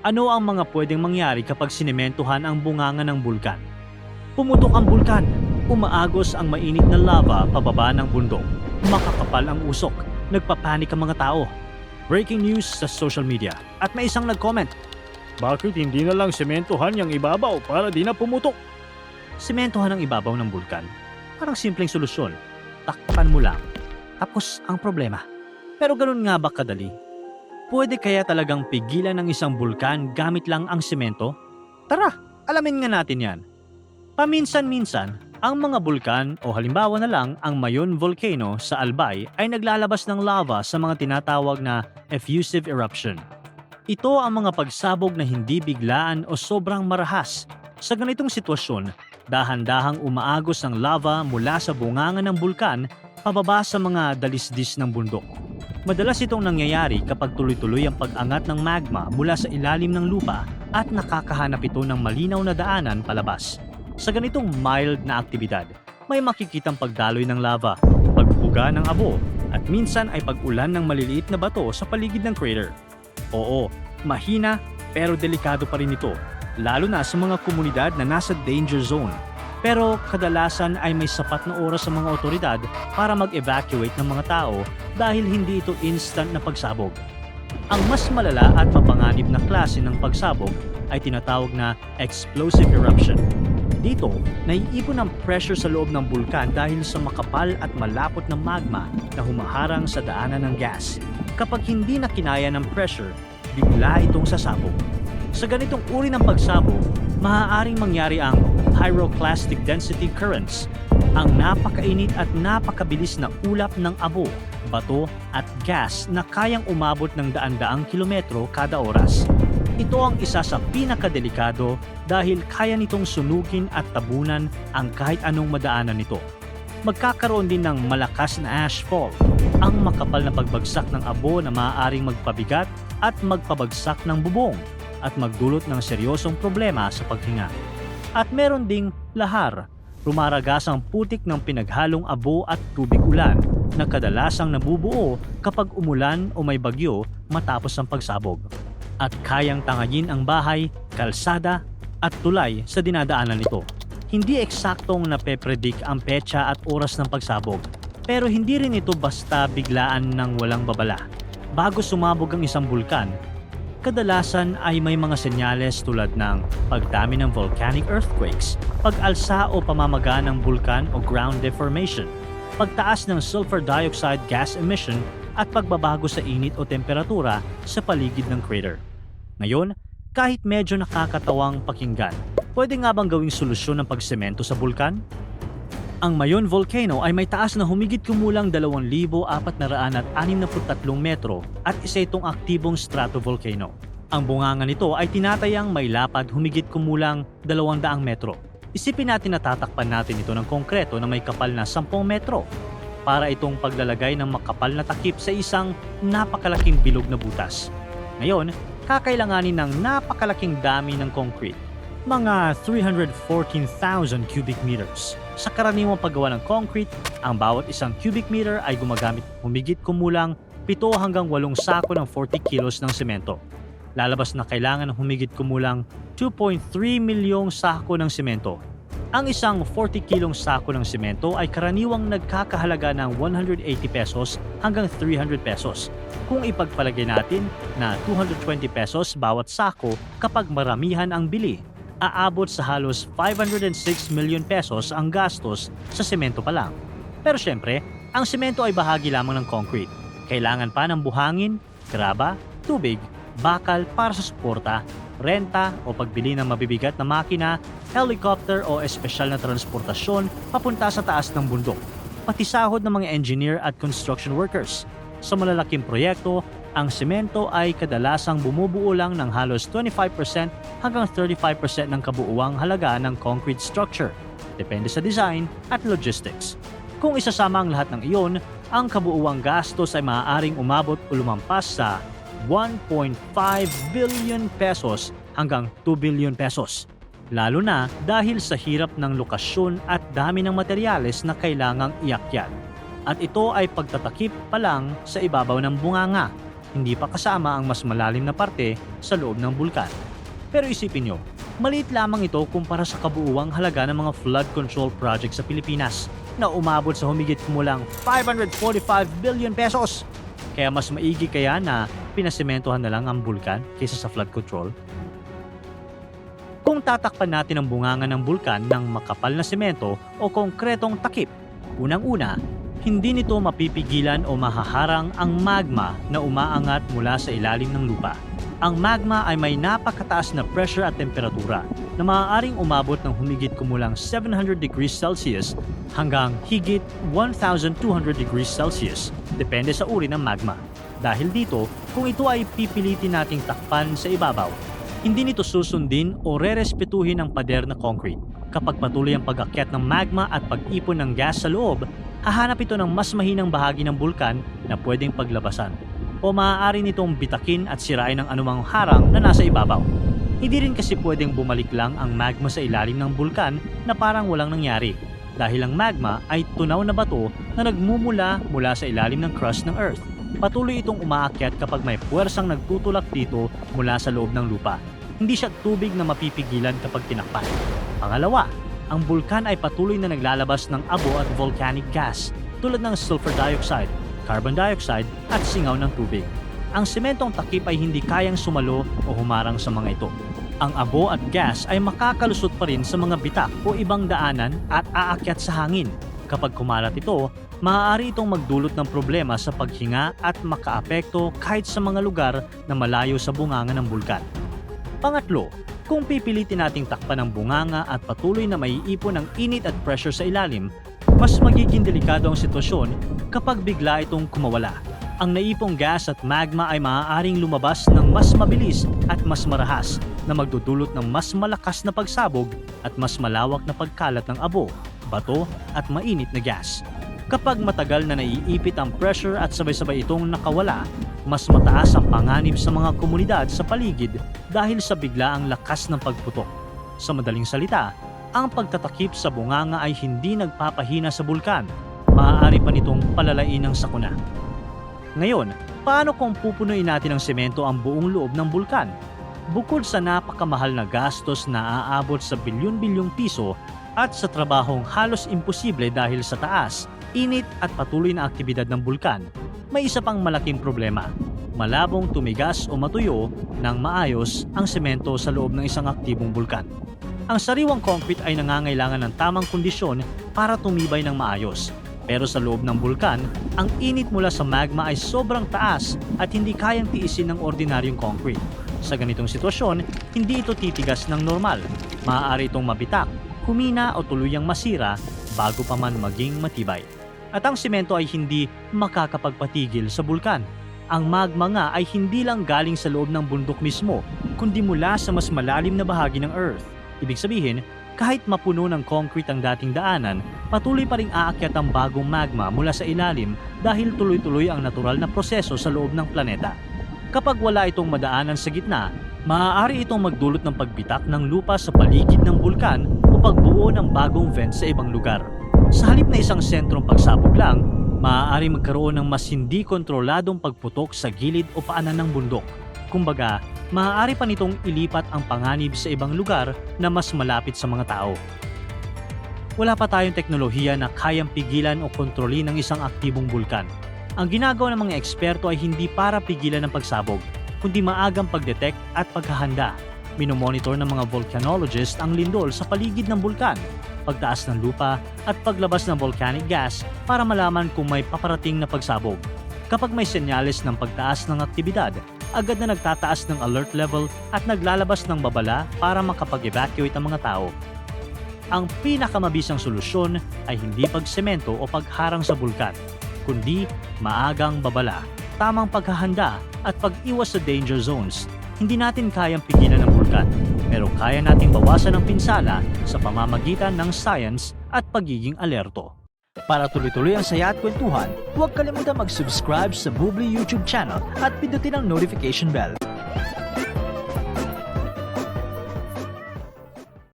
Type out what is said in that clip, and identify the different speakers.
Speaker 1: Ano ang mga pwedeng mangyari kapag sinementohan ang bunganga ng bulkan? Pumutok ang bulkan, umaagos ang mainit na lava pababa ng bundok. Makakapal ang usok, nagpapanik ang mga tao. Breaking news sa social media at may isang nag-comment. Bakit hindi na lang sementohan yung ibabaw para di na pumutok? Sementohan ang ibabaw ng bulkan? Parang simpleng solusyon. Takpan mo lang. Tapos ang problema. Pero ganun nga ba kadali? Pwede kaya talagang pigilan ng isang bulkan gamit lang ang semento? Tara, alamin nga natin yan. Paminsan-minsan, ang mga bulkan o halimbawa na lang ang Mayon Volcano sa Albay ay naglalabas ng lava sa mga tinatawag na effusive eruption. Ito ang mga pagsabog na hindi biglaan o sobrang marahas. Sa ganitong sitwasyon, dahan-dahang umaagos ang lava mula sa bunganga ng bulkan pababa sa mga dalisdis ng bundok. Madalas itong nangyayari kapag tuloy-tuloy ang pag-angat ng magma mula sa ilalim ng lupa at nakakahanap ito ng malinaw na daanan palabas. Sa ganitong mild na aktibidad, may makikitang pagdaloy ng lava, pagbuga ng abo, at minsan ay pag-ulan ng maliliit na bato sa paligid ng crater. Oo, mahina pero delikado pa rin ito, lalo na sa mga komunidad na nasa danger zone. Pero kadalasan ay may sapat na oras sa mga otoridad para mag-evacuate ng mga tao dahil hindi ito instant na pagsabog. Ang mas malala at mapanganib na klase ng pagsabog ay tinatawag na explosive eruption. Dito, naiipon ang pressure sa loob ng bulkan dahil sa makapal at malapot na magma na humaharang sa daanan ng gas. Kapag hindi na kinaya ng pressure, bigla itong sasabog. Sa ganitong uri ng pagsabog, maaaring mangyari ang pyroclastic density currents, ang napakainit at napakabilis na ulap ng abo, bato at gas na kayang umabot ng daan-daang kilometro kada oras. Ito ang isa sa pinakadelikado dahil kaya nitong sunugin at tabunan ang kahit anong madaanan nito. Magkakaroon din ng malakas na ashfall, ang makapal na pagbagsak ng abo na maaaring magpabigat at magpabagsak ng bubong at magdulot ng seryosong problema sa paghinga. At meron ding lahar, rumaragas ang putik ng pinaghalong abo at tubig ulan na kadalasang nabubuo kapag umulan o may bagyo matapos ang pagsabog. At kayang tangayin ang bahay, kalsada at tulay sa dinadaanan nito. Hindi eksaktong napepredict ang petsa at oras ng pagsabog, pero hindi rin ito basta biglaan ng walang babala. Bago sumabog ang isang bulkan, kadalasan ay may mga senyales tulad ng pagdami ng volcanic earthquakes, pag-alsa o pamamaga ng bulkan o ground deformation, pagtaas ng sulfur dioxide gas emission at pagbabago sa init o temperatura sa paligid ng crater. Ngayon, kahit medyo nakakatawang pakinggan, pwede nga bang gawing solusyon ng pagsemento sa bulkan? Ang Mayon Volcano ay may taas na humigit kumulang 2,463 metro at isa itong aktibong stratovolcano. Ang bunganga nito ay tinatayang may lapad humigit kumulang 200 metro. Isipin natin na tatakpan natin ito ng konkreto na may kapal na 10 metro para itong paglalagay ng makapal na takip sa isang napakalaking bilog na butas. Ngayon, kakailanganin ng napakalaking dami ng concrete, mga 314,000 cubic meters. Sa karaniwang paggawa ng concrete, ang bawat isang cubic meter ay gumagamit humigit kumulang 7 hanggang 8 sako ng 40 kilos ng semento. Lalabas na kailangan ng humigit kumulang 2.3 milyong sako ng semento. Ang isang 40 kilong sako ng semento ay karaniwang nagkakahalaga ng 180 pesos hanggang 300 pesos. Kung ipagpalagay natin na 220 pesos bawat sako kapag maramihan ang bili, aabot sa halos 506 million pesos ang gastos sa semento pa lang. Pero syempre, ang semento ay bahagi lamang ng concrete. Kailangan pa ng buhangin, graba, tubig, bakal para sa suporta, renta o pagbili ng mabibigat na makina, helicopter o espesyal na transportasyon papunta sa taas ng bundok, pati sahod ng mga engineer at construction workers. Sa malalaking proyekto, ang semento ay kadalasang bumubuo lang ng halos 25% hanggang 35% ng kabuuang halaga ng concrete structure, depende sa design at logistics. Kung isasama ang lahat ng iyon, ang kabuuang gastos ay maaaring umabot o lumampas sa 1.5 billion pesos hanggang 2 billion pesos. Lalo na dahil sa hirap ng lokasyon at dami ng materyales na kailangang iakyat. At ito ay pagtatakip pa lang sa ibabaw ng bunganga. hindi pa kasama ang mas malalim na parte sa loob ng bulkan. Pero isipin nyo, maliit lamang ito kumpara sa kabuuang halaga ng mga flood control project sa Pilipinas na umabot sa humigit kumulang 545 billion pesos. Kaya mas maigi kaya na pinasimentohan na lang ang bulkan kaysa sa flood control? Kung tatakpan natin ang bunganga ng bulkan ng makapal na semento o konkretong takip, unang-una, hindi nito mapipigilan o mahaharang ang magma na umaangat mula sa ilalim ng lupa. Ang magma ay may napakataas na pressure at temperatura na maaaring umabot ng humigit kumulang 700 degrees Celsius hanggang higit 1,200 degrees Celsius, depende sa uri ng magma. Dahil dito, kung ito ay pipilitin nating takpan sa ibabaw, hindi nito susundin o rerespetuhin ang pader na concrete. Kapag patuloy ang pag-akyat ng magma at pag-ipon ng gas sa loob, hahanap ito ng mas mahinang bahagi ng bulkan na pwedeng paglabasan. O maaari nitong bitakin at sirain ang anumang harang na nasa ibabaw. Hindi rin kasi pwedeng bumalik lang ang magma sa ilalim ng bulkan na parang walang nangyari. Dahil ang magma ay tunaw na bato na nagmumula mula sa ilalim ng crust ng Earth. Patuloy itong umaakyat kapag may puwersang nagtutulak dito mula sa loob ng lupa. Hindi siya tubig na mapipigilan kapag tinakpan. Pangalawa, ang bulkan ay patuloy na naglalabas ng abo at volcanic gas tulad ng sulfur dioxide, carbon dioxide at singaw ng tubig. Ang sementong takip ay hindi kayang sumalo o humarang sa mga ito. Ang abo at gas ay makakalusot pa rin sa mga bitak o ibang daanan at aakyat sa hangin. Kapag kumalat ito, maaari itong magdulot ng problema sa paghinga at makaapekto kahit sa mga lugar na malayo sa bunganga ng bulkan. Pangatlo, kung pipilitin nating takpan ang bunganga at patuloy na maiipon ang init at pressure sa ilalim, mas magiging delikado ang sitwasyon kapag bigla itong kumawala. Ang naipong gas at magma ay maaaring lumabas ng mas mabilis at mas marahas na magdudulot ng mas malakas na pagsabog at mas malawak na pagkalat ng abo, bato at mainit na gas. Kapag matagal na naiipit ang pressure at sabay-sabay itong nakawala, mas mataas ang panganib sa mga komunidad sa paligid dahil sa biglaang lakas ng pagputok. Sa madaling salita, ang pagtatakip sa bunganga ay hindi nagpapahina sa bulkan. Maaari pa nitong palalain ang sakuna. Ngayon, paano kung pupunuin natin ng semento ang buong loob ng bulkan? Bukod sa napakamahal na gastos na aabot sa bilyon-bilyong piso at sa trabahong halos imposible dahil sa taas, init at patuloy na aktibidad ng bulkan, may isa pang malaking problema. Malabong tumigas o matuyo ng maayos ang semento sa loob ng isang aktibong bulkan. Ang sariwang concrete ay nangangailangan ng tamang kondisyon para tumibay ng maayos. Pero sa loob ng bulkan, ang init mula sa magma ay sobrang taas at hindi kayang tiisin ng ordinaryong concrete. Sa ganitong sitwasyon, hindi ito titigas ng normal. Maaari itong mabitak, humina o tuluyang masira bago pa man maging matibay. At ang semento ay hindi makakapagpatigil sa bulkan. Ang magma nga ay hindi lang galing sa loob ng bundok mismo, kundi mula sa mas malalim na bahagi ng Earth. Ibig sabihin, kahit mapuno ng concrete ang dating daanan, patuloy pa ring aakyat ang bagong magma mula sa ilalim dahil tuloy-tuloy ang natural na proseso sa loob ng planeta. Kapag wala itong madaanan sa gitna, maaari itong magdulot ng pagbitak ng lupa sa paligid ng bulkan o pagbuo ng bagong vent sa ibang lugar. Sa halip na isang sentrong pagsabog lang, maaari magkaroon ng mas hindi kontroladong pagputok sa gilid o paanan ng bundok. Kumbaga, maaari pa nitong ilipat ang panganib sa ibang lugar na mas malapit sa mga tao. Wala pa tayong teknolohiya na kayang pigilan o kontrolin ng isang aktibong bulkan. Ang ginagawa ng mga eksperto ay hindi para pigilan ang pagsabog, kundi maagang pagdetect at paghahanda. Minomonitor ng mga volcanologist ang lindol sa paligid ng bulkan, pagtaas ng lupa at paglabas ng volcanic gas para malaman kung may paparating na pagsabog. Kapag may senyales ng pagtaas ng aktibidad, agad na nagtataas ng alert level at naglalabas ng babala para makapag-evacuate ang mga tao. Ang pinakamabisang solusyon ay hindi pagsemento o pagharang sa bulkan, kundi maagang babala, tamang paghahanda at pag-iwas sa danger zones. Hindi natin kayang pigilan ang bulkan, pero kaya nating bawasan ang pinsala sa pamamagitan ng science at pagiging alerto. Para tuloy-tuloy ang saya at kwentuhan, huwag kalimutan mag-subscribe sa Bubbly YouTube channel at pindutin ang notification bell